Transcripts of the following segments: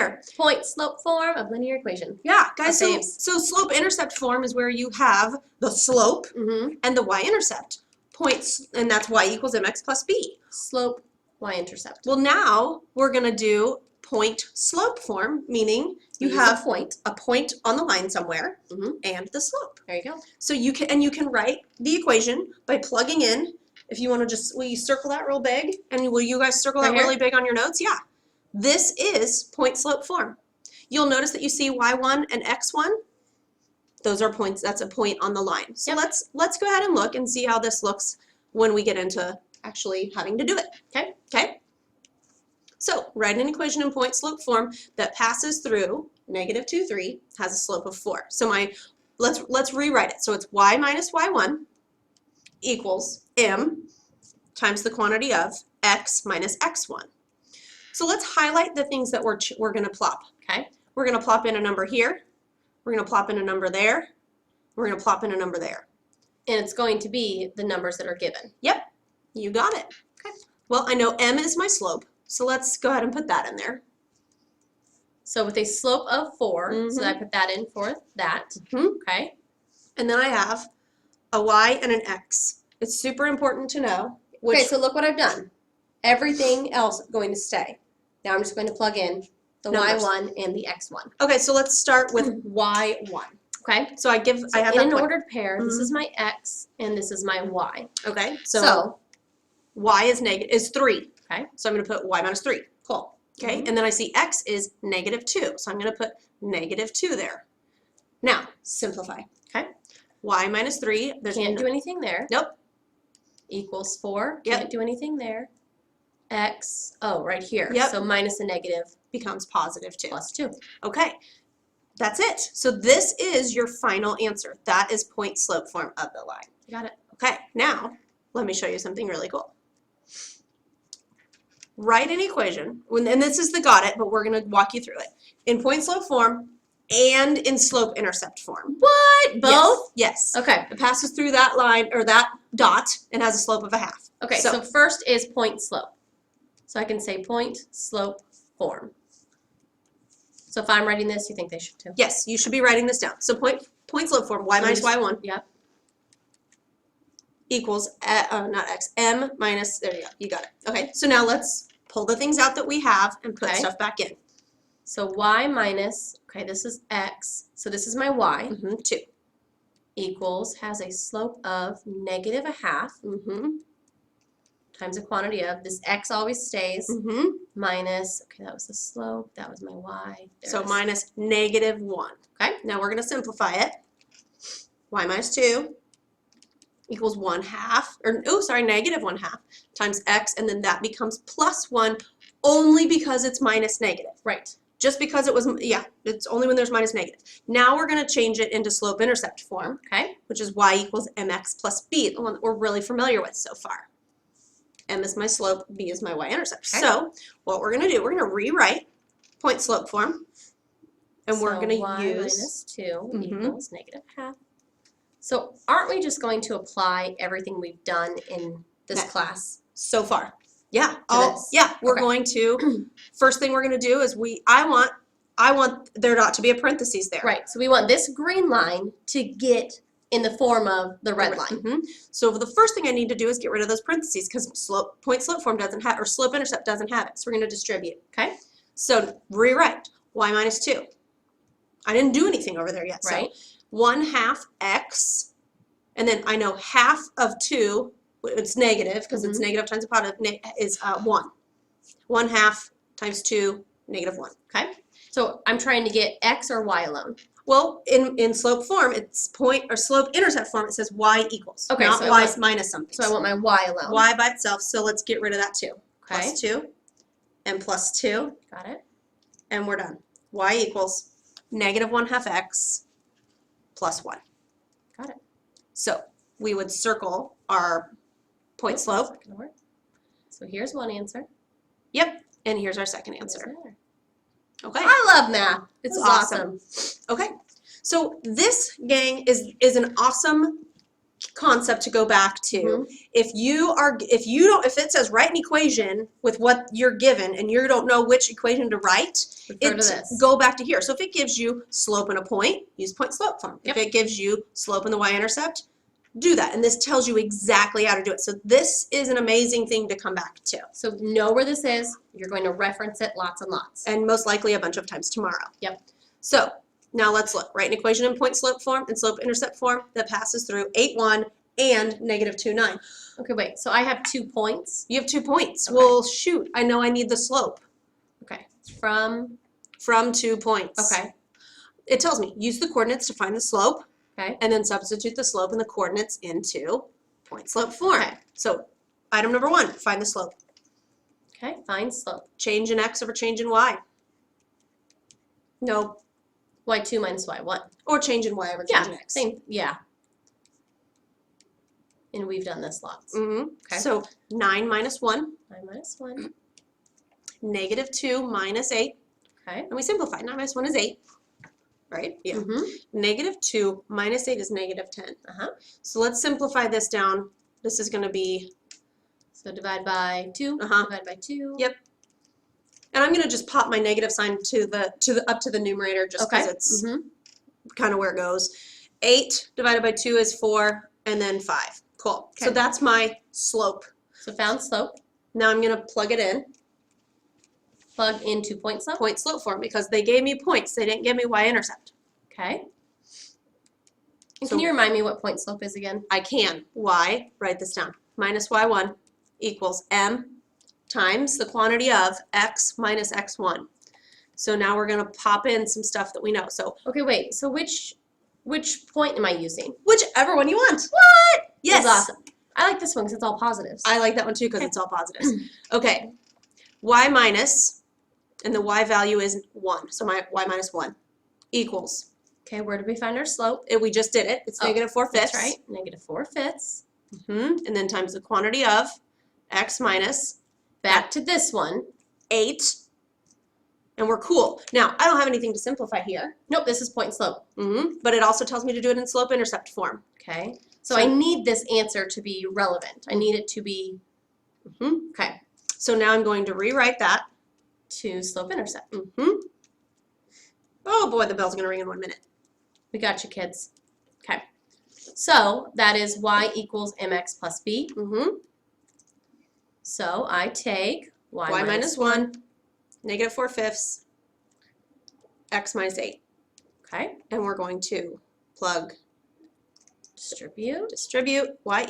there. Point slope form of linear equation. Yeah, guys, Our so slope-intercept form is where you have the slope and the y-intercept. Points, and that's y equals mx plus b. Slope, y-intercept. Well, now we're going to do point slope form, meaning you Use have a point on the line somewhere and the slope. There you go. So you can write the equation by plugging in. If you want to just, will you circle that real big? And will you guys circle that really big on your notes? Yeah. This is point slope form. You'll notice that you see y1 and x1. Those are points. That's a point on the line. So let's go ahead and look and see how this looks when we get into actually having to do it. Okay. So write an equation in point slope form that passes through -2, 3, has a slope of 4. So let's rewrite it. So it's y minus y1 equals m times the quantity of x minus x1. So let's highlight the things that we're going to plop. Okay. We're going to plop in a number here. We're going to plop in a number there. We're going to plop in a number there. And it's going to be the numbers that are given. Yep, you got it. Okay. Well, I know m is my slope, so let's go ahead and put that in there. So with a slope of 4, so I put that in for that. Okay. And then I have a y and an x. It's super important to know. Okay, so look what I've done. Everything else going to stay. Now I'm just going to plug in the y1 and the x1. Okay, so let's start with y1. Okay. So I have in an ordered pair, this is my x and this is my y. Okay. So y is 3. Okay. So I'm going to put y minus 3. Cool. Okay. And then I see x is -2. So I'm going to put -2 there. Now, simplify. Okay. Y minus 3. Can't do anything there. Nope. Equals 4. Can't do anything there. X, right here. Yep. So minus a negative becomes +2. Plus 2. Okay. That's it. So this is your final answer. That is point slope form of the line. Got it. Okay. Now, let me show you something really cool. Write an equation, and this is the got it, but we're going to walk you through it. In point slope form and in slope intercept form. What? Both? Yes. Okay. It passes through that line, or that dot, and has a slope of a half. Okay, so first is point slope. So I can say point slope form. So if I'm writing this, you think they should too? Yes, you should be writing this down. So point slope form, y minus y1. Yep. Equals, not x, m minus, there you go, you got it. Okay, so now let's pull the things out that we have and put stuff back in. So y minus, okay, this is x, so this is my y. 2. Equals, has a slope of -0.5. Times a quantity of, this x always stays, minus, okay, that was the slope, that was my y. So minus -1. Okay, now we're going to simplify it. Y minus 2 equals -1/2, or, -1/2 times x, and then that becomes +1 only because it's minus negative. Right. Just because it was, it's only when there's minus negative. Now we're going to change it into slope-intercept form, which is y equals mx plus b, the one that we're really familiar with so far. M is my slope, b is my y-intercept. Okay. So what we're going to do, we're going to rewrite point slope form, and we're going to y use minus 2 equals -0.5. So aren't we just going to apply everything we've done in this class so far? Yeah. We're going to, first thing we're going to do is I want there not to be a parentheses there. Right. So we want this green line to get in the form of the red line. So the first thing I need to do is get rid of those parentheses because point slope form doesn't have, or slope intercept doesn't have it. So we're going to distribute. Okay. So rewrite y minus 2. I didn't do anything over there yet. Right. So 1/2 x, and then I know half of 2. It's negative because it's negative times a positive is 1. 1/2 times 2, -1. Okay. So I'm trying to get x or y alone. Well, in slope form, it's slope intercept form. It says y equals. Okay. Not so y minus something. So I want my y alone. Y by itself. So let's get rid of that too. Okay. +2 and +2. Got it. And we're done. Y equals -1/2 x plus 1. Got it. So we would circle our point slope. So here's one answer. Yep. And here's our second answer. Okay. I love math. It's awesome. Okay. So this, gang, is an awesome concept to go back to. If it says write an equation with what you're given and you don't know which equation to write, Refer to this. go back to here. So if it gives you slope and a point, use point slope form. Yep. If it gives you slope and the y-intercept, do that. And this tells you exactly how to do it. So this is an amazing thing to come back to. So know where this is. You're going to reference it lots and lots. And most likely a bunch of times tomorrow. Yep. So now let's look. Write an equation in point slope form and slope intercept form that passes through 8, 1 and negative 2, 9. Okay, wait. So I have 2 points. You have 2 points. Okay. Well, shoot. I know I need the slope Okay. From 2 points. okay. It tells me use the coordinates to find the slope Okay. and then substitute the slope and the coordinates into point slope form. Okay. So item number 1, find the slope. Okay. Find slope. Change in x over change in y. No. y2 minus y1. Or change in y over change Yeah. in x. Same. Yeah. And we've done this lots. Mm-hmm. Okay. So 9 minus 1, 9 minus 1. negative 2 minus 8. Okay. And we simplify. 9 minus 1 is 8. Right? Yeah. Mm-hmm. Negative 2 minus 8 is negative 10. Uh-huh. So let's simplify this down. This is going to be, So divide by 2. Uh-huh. Divide by 2. Yep. and I'm going to just pop my negative sign up to the numerator just because Okay. it's Mm-hmm. kind of where it goes. 8 divided by 2 is 4, and then 5. Cool. So Okay. that's my slope. So found slope. Now I'm going to plug it in, Plug into point slope. point slope form, because they gave me points. They didn't give me y-intercept. Okay. And So- can you remind me what point slope is again? I can. Y, write this down, minus y1 equals m times the quantity of x minus x1. So now we're going to pop in some stuff that we know. So Okay, wait. So which point am I using? whichever one you want. What? Yes. That's awesome. I like this one because it's all positives. I like that one too because Okay. it's all positives. Okay. Y minus, and the y value is 1. So my y minus 1 equals, Okay, where did we find our slope? we just did it. It's Oh, negative 4/5. That's right. Negative 4/5. And then times the quantity of x minus Back to this one. 8. And we're cool. Now, I don't have anything to simplify here. Nope, this is point slope. But it also tells me to do it in slope intercept form. Okay. So So- I need this answer to be relevant. I need it to be okay So now I'm going to rewrite that. to slope intercept. Oh boy, the bell's going to ring in 1 minute. We got you, kids. Okay. So that is y equals mx plus b. So I take y, Y minus 1, negative 4/5, x minus 8. Okay. And we're going to plug, Distribute. distribute, y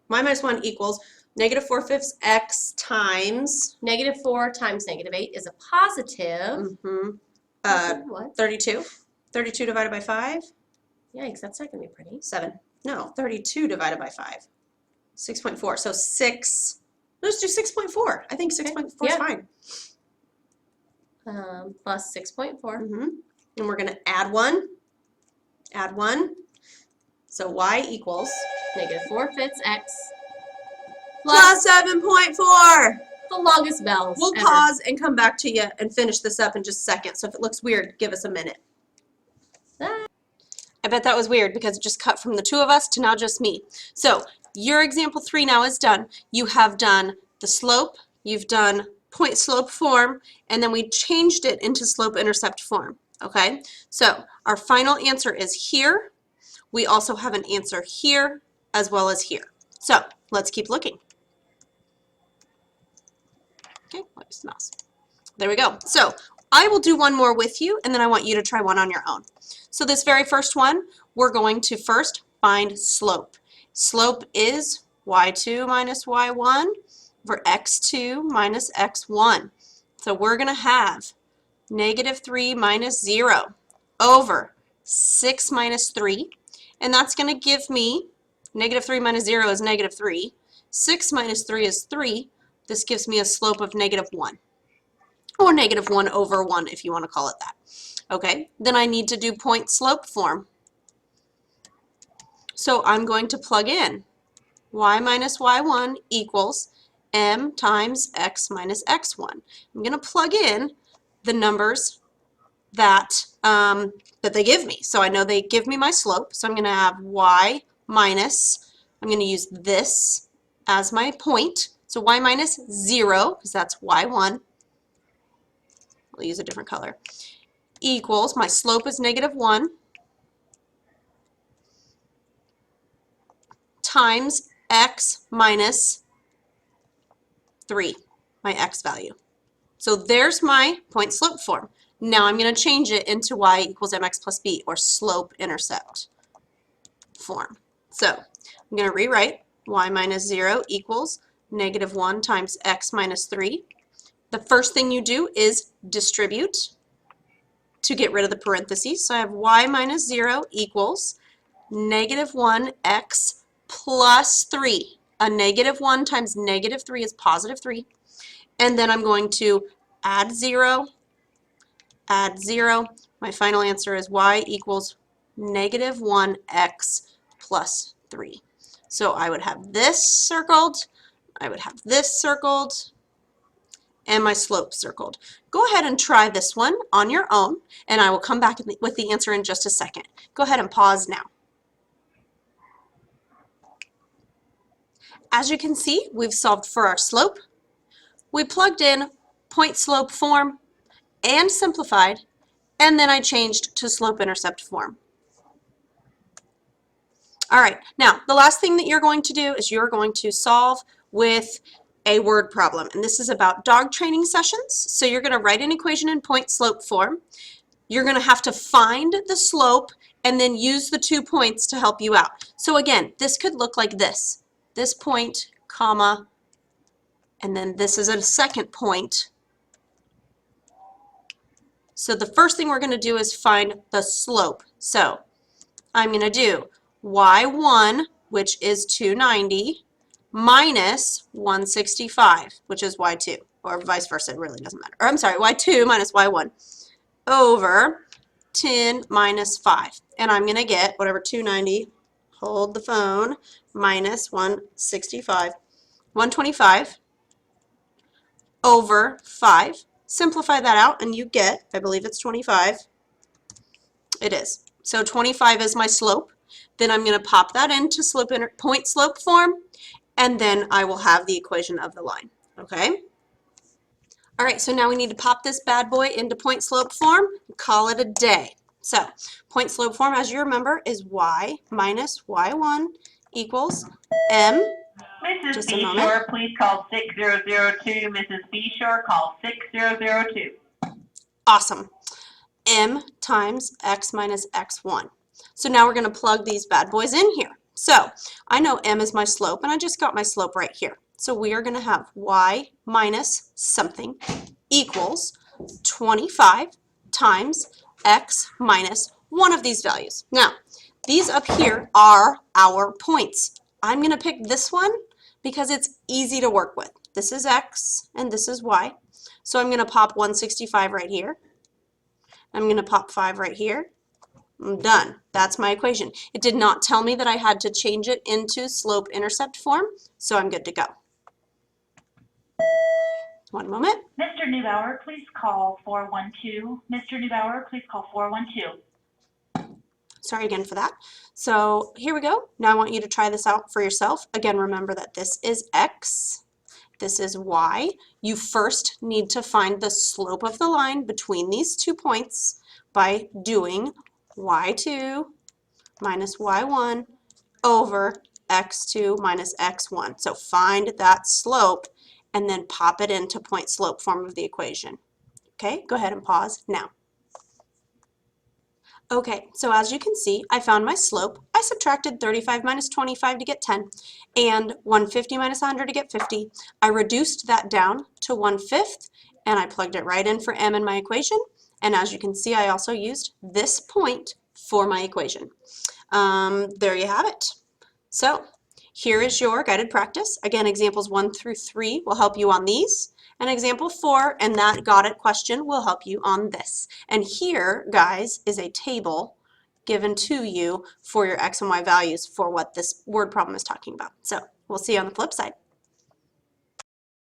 minus 1 equals negative 4/5 x times Negative 4 times negative 8 is a positive. Mm-hmm. 32. 32 divided by 5, Yikes, that's not going to be pretty. 7. No, 32 divided by 5, 6.4. So 6, let's do 6.4. I think 6.4 is Yeah. fine. Plus 6.4. And we're going to add 1, add 1. So y equals Negative 4/5 x plus 7.4. the longest bells We'll ever. pause and come back to you and finish this up in just a second. So if it looks weird, give us a minute. Ah. I bet that was weird because it just cut from the 2 of us to now just me. So your example 3 now is done. You have done the slope, you've done point slope form, and then we changed it into slope intercept form. Okay, so our final answer is here. We also have an answer here as well as here. So let's keep looking. Okay, where's the mouse? There we go. So I will do one more with you, and then I want you to try one on your own. So this very first one, we're going to first find slope. Slope is y2 minus y1 over x2 minus x1. So we're going to have negative 3 minus 0 over 6 minus 3. And that's going to give me, negative 3 minus 0 is negative 3. 6 minus 3 is 3. This gives me a slope of negative 1. Or negative 1 over 1 if you want to call it that. Okay, then I need to do point slope form. So I'm going to plug in y minus y1 equals m times x minus x1. I'm going to plug in the numbers that, that they give me. So I know they give me my slope, so I'm going to have y minus, I'm going to use this as my point. So y minus 0, because that's y1. I'll use a different color. Equals, my slope is -1 times x minus 3, my x value. So there's my point slope form. Now I'm going to change it into y equals mx plus b, or slope intercept form. So I'm going to rewrite y minus 0 equals -1 times x minus 3. The first thing you do is distribute to get rid of the parentheses. So I have y minus 0 equals -1x plus 3. A -1 times -3 is +3. And then I'm going to add 0, add 0. My final answer is y equals -1x plus 3. So I would have this circled, I would have this circled, and my slope circled. Go ahead and try this one on your own, and I will come back with the answer in just a second. Go ahead and pause now. As you can see, we've solved for our slope. We plugged in point slope form and simplified, and then I changed to slope intercept form. All right, now the last thing that you're going to do is you're going to solve with a word problem, and this is about dog training sessions. So you're going to write an equation in point slope form. You're going to have to find the slope and then use the 2 points to help you out. So again, this could look like this. This point, comma, and then this is a second point. So the first thing we're going to do is find the slope. So I'm going to do y1, which is 290, minus 165, which is y2, or vice versa, it really doesn't matter. Or I'm sorry, y2 minus y1 over 10 minus 5. And I'm going to get whatever 290, hold the phone, minus 165, 125 over 5. Simplify that out and you get, I believe it's 25. It is. So 25 is my slope. Then I'm going to pop that into point slope form, and then I will have the equation of the line. Okay? All right, so now we need to pop this bad boy into point slope form and call it a day. So point slope form, as you remember, is y minus y1 equals m. Mrs. Just a B. moment. Shore, please call 6002. Mrs. B. Shore, call 6002. Awesome. M times x minus x1. So now we're going to plug these bad boys in here. So I know m is my slope, and I just got my slope right here. So we are going to have y minus something equals 25 times x minus one of these values. Now, these up here are our points. I'm going to pick this one because it's easy to work with. This is x and this is y. So I'm going to pop 165 right here. I'm going to pop 5 right here. I'm done. That's my equation. It did not tell me that I had to change it into slope intercept form, so I'm good to go. One moment. Mr. Neubauer, please call 412. Mr. Neubauer, please call 412. Sorry again for that. So here we go. Now I want you to try this out for yourself. Again, remember that this is x, this is y. You first need to find the slope of the line between these 2 points by doing y2 minus y1 over x2 minus x1. So find that slope and then pop it into point slope form of the equation. Okay, go ahead and pause now. Okay, so as you can see, I found my slope. I subtracted 35 minus 25 to get 10, and 150 minus 100 to get 50. I reduced that down to 1/5, and I plugged it right in for m in my equation. And as you can see, I also used this point for my equation. There you have it. So here is your guided practice. Again, examples 1 through 3 will help you on these. And example 4 and that got it question will help you on this. And here, guys, is a table given to you for your x and y values for what this word problem is talking about. So we'll see you on the flip side.